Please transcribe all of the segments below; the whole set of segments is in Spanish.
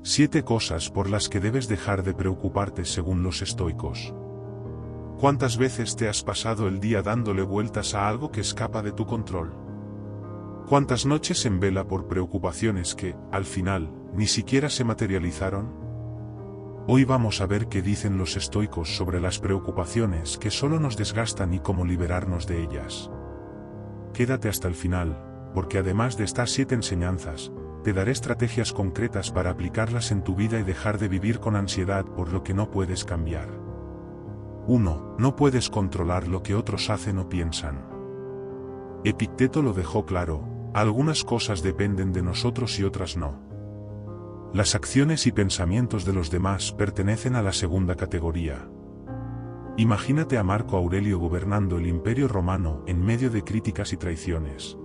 7 cosas por las que debes dejar de preocuparte según los estoicos. ¿Cuántas veces te has pasado el día dándole vueltas a algo que escapa de tu control? ¿Cuántas noches en vela por preocupaciones que, al final, ni siquiera se materializaron? Hoy vamos a ver qué dicen los estoicos sobre las preocupaciones que solo nos desgastan y cómo liberarnos de ellas. Quédate hasta el final, porque además de estas 7 enseñanzas, te daré estrategias concretas para aplicarlas en tu vida y dejar de vivir con ansiedad por lo que no puedes cambiar. 1. No puedes controlar lo que otros hacen o piensan. Epicteto lo dejó claro, algunas cosas dependen de nosotros y otras no. Las acciones y pensamientos de los demás pertenecen a la segunda categoría. Imagínate a Marco Aurelio gobernando el Imperio Romano en medio de críticas y traiciones.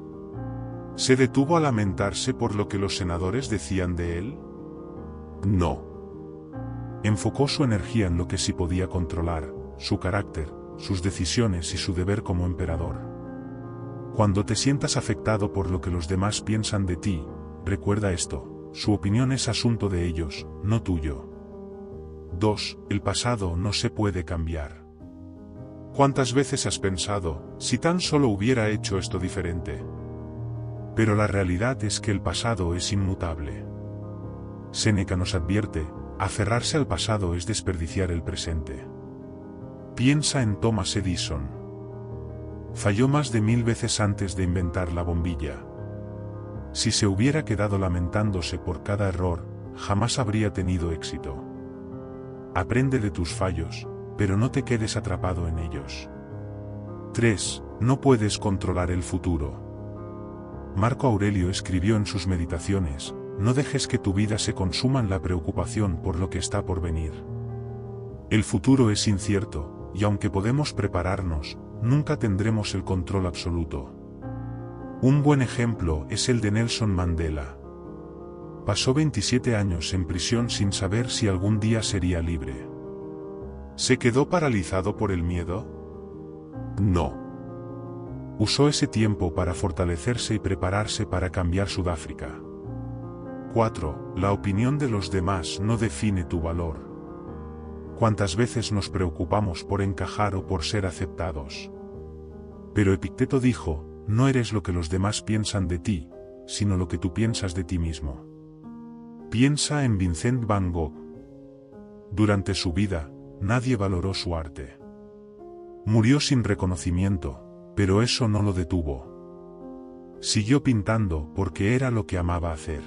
¿Se detuvo a lamentarse por lo que los senadores decían de él? No. Enfocó su energía en lo que sí podía controlar, su carácter, sus decisiones y su deber como emperador. Cuando te sientas afectado por lo que los demás piensan de ti, recuerda esto, su opinión es asunto de ellos, no tuyo. 2. El pasado no se puede cambiar. ¿Cuántas veces has pensado, si tan solo hubiera hecho esto diferente? Pero la realidad es que el pasado es inmutable. Séneca nos advierte, aferrarse al pasado es desperdiciar el presente. Piensa en Thomas Edison. Falló más de 1000 veces antes de inventar la bombilla. Si se hubiera quedado lamentándose por cada error, jamás habría tenido éxito. Aprende de tus fallos, pero no te quedes atrapado en ellos. 3. No puedes controlar el futuro. Marco Aurelio escribió en sus meditaciones, no dejes que tu vida se consuma en la preocupación por lo que está por venir. El futuro es incierto, y aunque podemos prepararnos, nunca tendremos el control absoluto. Un buen ejemplo es el de Nelson Mandela. Pasó 27 años en prisión sin saber si algún día sería libre. ¿Se quedó paralizado por el miedo? No. Usó ese tiempo para fortalecerse y prepararse para cambiar Sudáfrica. 4. La opinión de los demás no define tu valor. ¿Cuántas veces nos preocupamos por encajar o por ser aceptados? Pero Epicteto dijo, no eres lo que los demás piensan de ti, sino lo que tú piensas de ti mismo. Piensa en Vincent van Gogh. Durante su vida, nadie valoró su arte. Murió sin reconocimiento, pero eso no lo detuvo. Siguió pintando porque era lo que amaba hacer.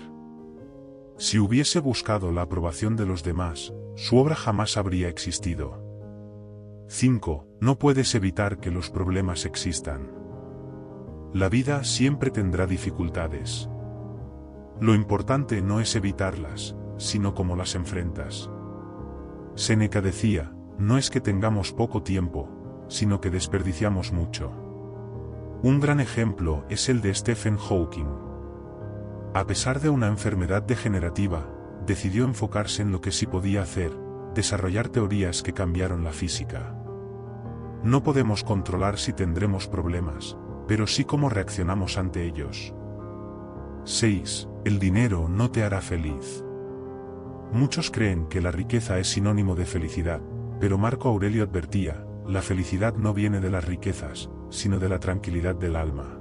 Si hubiese buscado la aprobación de los demás, su obra jamás habría existido. 5. No puedes evitar que los problemas existan. La vida siempre tendrá dificultades. Lo importante no es evitarlas, sino cómo las enfrentas. Séneca decía, no es que tengamos poco tiempo, sino que desperdiciamos mucho. Un gran ejemplo es el de Stephen Hawking. A pesar de una enfermedad degenerativa, decidió enfocarse en lo que sí podía hacer, desarrollar teorías que cambiaron la física. No podemos controlar si tendremos problemas, pero sí cómo reaccionamos ante ellos. 6. El dinero no te hará feliz. Muchos creen que la riqueza es sinónimo de felicidad, pero Marco Aurelio advertía, la felicidad no viene de las riquezas, sino de la tranquilidad del alma.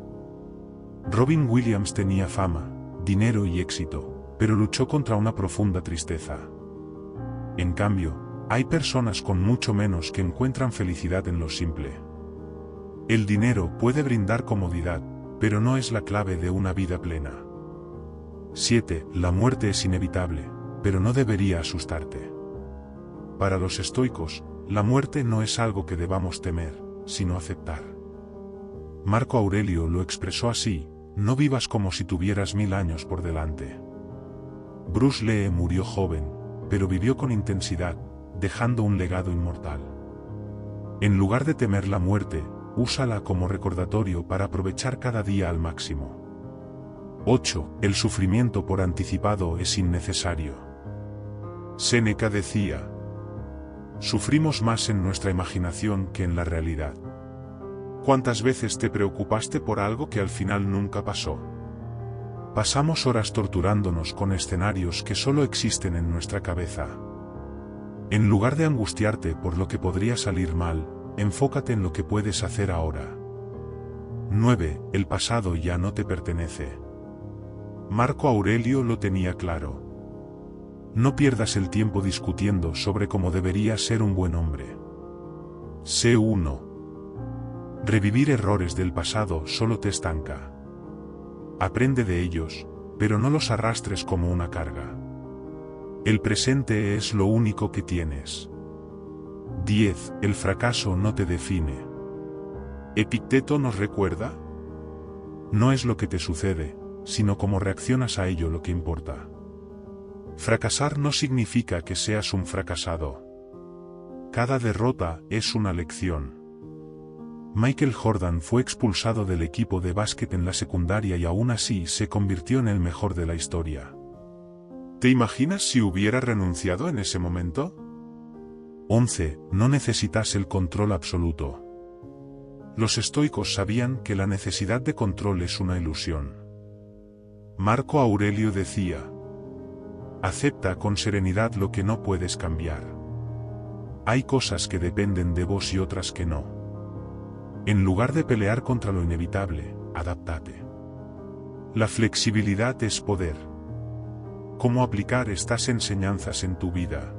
Robin Williams tenía fama, dinero y éxito, pero luchó contra una profunda tristeza. En cambio, hay personas con mucho menos que encuentran felicidad en lo simple. El dinero puede brindar comodidad, pero no es la clave de una vida plena. 7. La muerte es inevitable, pero no debería asustarte. Para los estoicos, la muerte no es algo que debamos temer, sino aceptar. Marco Aurelio lo expresó así, no vivas como si tuvieras 1000 años por delante. Bruce Lee murió joven, pero vivió con intensidad, dejando un legado inmortal. En lugar de temer la muerte, úsala como recordatorio para aprovechar cada día al máximo. 8. El sufrimiento por anticipado es innecesario. Séneca decía, sufrimos más en nuestra imaginación que en la realidad. ¿Cuántas veces te preocupaste por algo que al final nunca pasó? Pasamos horas torturándonos con escenarios que solo existen en nuestra cabeza. En lugar de angustiarte por lo que podría salir mal, enfócate en lo que puedes hacer ahora. 9. El pasado ya no te pertenece. Marco Aurelio lo tenía claro. No pierdas el tiempo discutiendo sobre cómo debería ser un buen hombre. Sé uno. Revivir errores del pasado solo te estanca. Aprende de ellos, pero no los arrastres como una carga. El presente es lo único que tienes. 10. El fracaso no te define. Epicteto nos recuerda: no es lo que te sucede, sino cómo reaccionas a ello lo que importa. Fracasar no significa que seas un fracasado. Cada derrota es una lección. Michael Jordan fue expulsado del equipo de básquet en la secundaria y aún así se convirtió en el mejor de la historia. ¿Te imaginas si hubiera renunciado en ese momento? 11. No necesitas el control absoluto. Los estoicos sabían que la necesidad de control es una ilusión. Marco Aurelio decía: acepta con serenidad lo que no puedes cambiar. Hay cosas que dependen de vos y otras que no. En lugar de pelear contra lo inevitable, adáptate. La flexibilidad es poder. ¿Cómo aplicar estas enseñanzas en tu vida?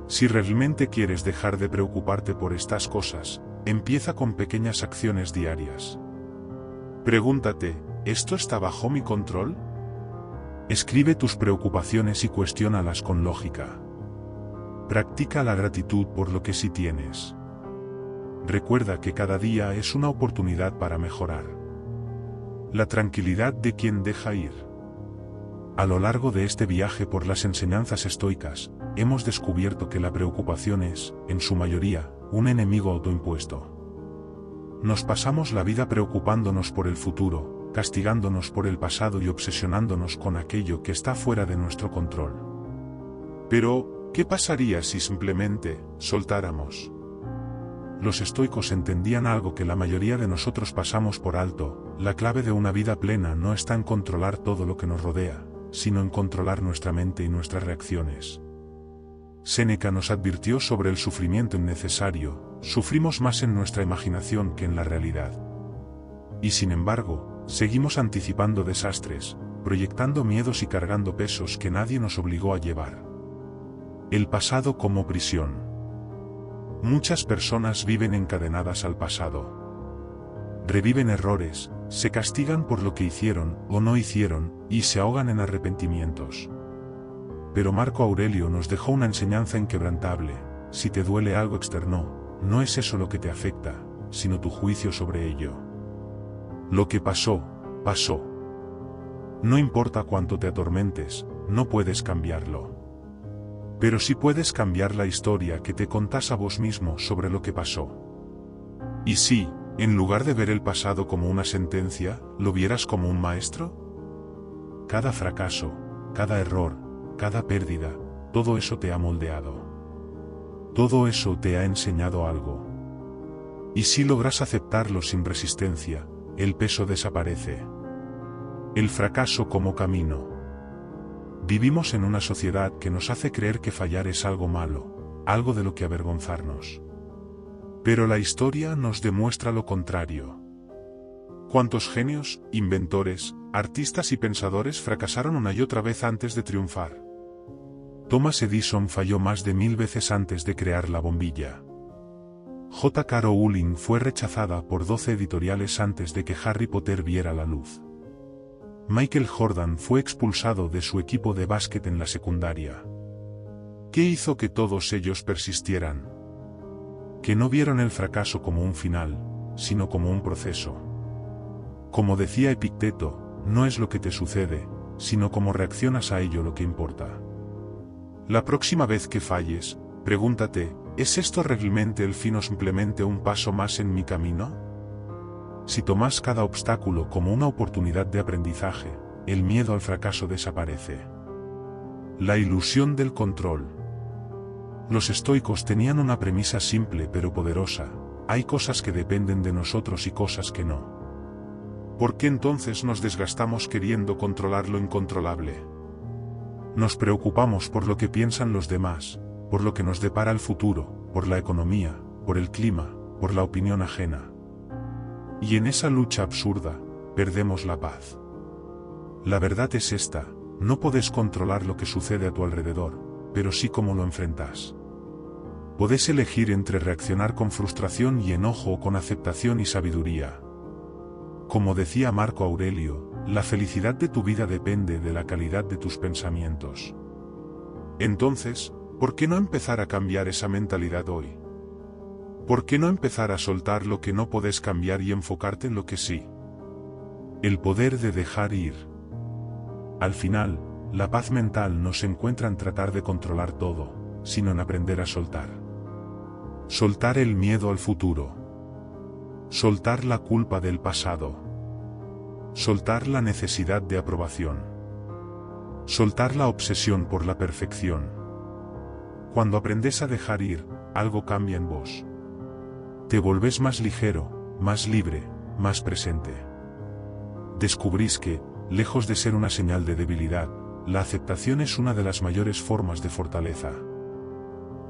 Si realmente quieres dejar de preocuparte por estas cosas, empieza con pequeñas acciones diarias. Pregúntate: ¿esto está bajo mi control? Escribe tus preocupaciones y cuestiónalas con lógica. Practica la gratitud por lo que sí tienes. Recuerda que cada día es una oportunidad para mejorar. La tranquilidad de quien deja ir. A lo largo de este viaje por las enseñanzas estoicas, hemos descubierto que la preocupación es, en su mayoría, un enemigo autoimpuesto. Nos pasamos la vida preocupándonos por el futuro, castigándonos por el pasado y obsesionándonos con aquello que está fuera de nuestro control. Pero, ¿qué pasaría si simplemente soltáramos? Los estoicos entendían algo que la mayoría de nosotros pasamos por alto: la clave de una vida plena no está en controlar todo lo que nos rodea, sino en controlar nuestra mente y nuestras reacciones. Séneca nos advirtió sobre el sufrimiento innecesario: sufrimos más en nuestra imaginación que en la realidad. Y sin embargo, seguimos anticipando desastres, proyectando miedos y cargando pesos que nadie nos obligó a llevar. El pasado como prisión. Muchas personas viven encadenadas al pasado. Reviven errores, se castigan por lo que hicieron o no hicieron, y se ahogan en arrepentimientos. Pero Marco Aurelio nos dejó una enseñanza inquebrantable: si te duele algo externo, no es eso lo que te afecta, sino tu juicio sobre ello. Lo que pasó, pasó. No importa cuánto te atormentes, no puedes cambiarlo. Pero sí puedes cambiar la historia que te contás a vos mismo sobre lo que pasó. ¿Y si, en lugar de ver el pasado como una sentencia, lo vieras como un maestro? Cada fracaso, cada error, cada pérdida, todo eso te ha moldeado. Todo eso te ha enseñado algo. Y si logras aceptarlo sin resistencia, el peso desaparece. El fracaso como camino. Vivimos en una sociedad que nos hace creer que fallar es algo malo, algo de lo que avergonzarnos. Pero la historia nos demuestra lo contrario. ¿Cuántos genios, inventores, artistas y pensadores fracasaron una y otra vez antes de triunfar? Thomas Edison falló más de 1000 veces antes de crear la bombilla. J.K. Rowling fue rechazada por 12 editoriales antes de que Harry Potter viera la luz. Michael Jordan fue expulsado de su equipo de básquet en la secundaria. ¿Qué hizo que todos ellos persistieran? Que no vieron el fracaso como un final, sino como un proceso. Como decía Epicteto, no es lo que te sucede, sino cómo reaccionas a ello lo que importa. La próxima vez que falles, pregúntate: ¿es esto realmente el fin o simplemente un paso más en mi camino? Si tomas cada obstáculo como una oportunidad de aprendizaje, el miedo al fracaso desaparece. La ilusión del control. Los estoicos tenían una premisa simple pero poderosa: hay cosas que dependen de nosotros y cosas que no. ¿Por qué entonces nos desgastamos queriendo controlar lo incontrolable? Nos preocupamos por lo que piensan los demás, por lo que nos depara el futuro, por la economía, por el clima, por la opinión ajena. Y en esa lucha absurda, perdemos la paz. La verdad es esta: no podés controlar lo que sucede a tu alrededor, pero sí cómo lo enfrentas. Podés elegir entre reaccionar con frustración y enojo o con aceptación y sabiduría. Como decía Marco Aurelio, la felicidad de tu vida depende de la calidad de tus pensamientos. Entonces, ¿por qué no empezar a cambiar esa mentalidad hoy? ¿Por qué no empezar a soltar lo que no podés cambiar y enfocarte en lo que sí? El poder de dejar ir. Al final, la paz mental no se encuentra en tratar de controlar todo, sino en aprender a soltar. Soltar el miedo al futuro. Soltar la culpa del pasado. Soltar la necesidad de aprobación. Soltar la obsesión por la perfección. Cuando aprendes a dejar ir, algo cambia en vos. Te volvés más ligero, más libre, más presente. Descubrís que, lejos de ser una señal de debilidad, la aceptación es una de las mayores formas de fortaleza.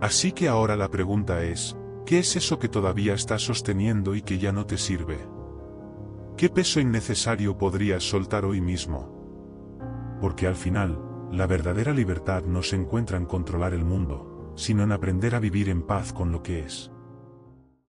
Así que ahora la pregunta es: ¿qué es eso que todavía estás sosteniendo y que ya no te sirve? ¿Qué peso innecesario podrías soltar hoy mismo? Porque al final, la verdadera libertad no se encuentra en controlar el mundo, sino en aprender a vivir en paz con lo que es.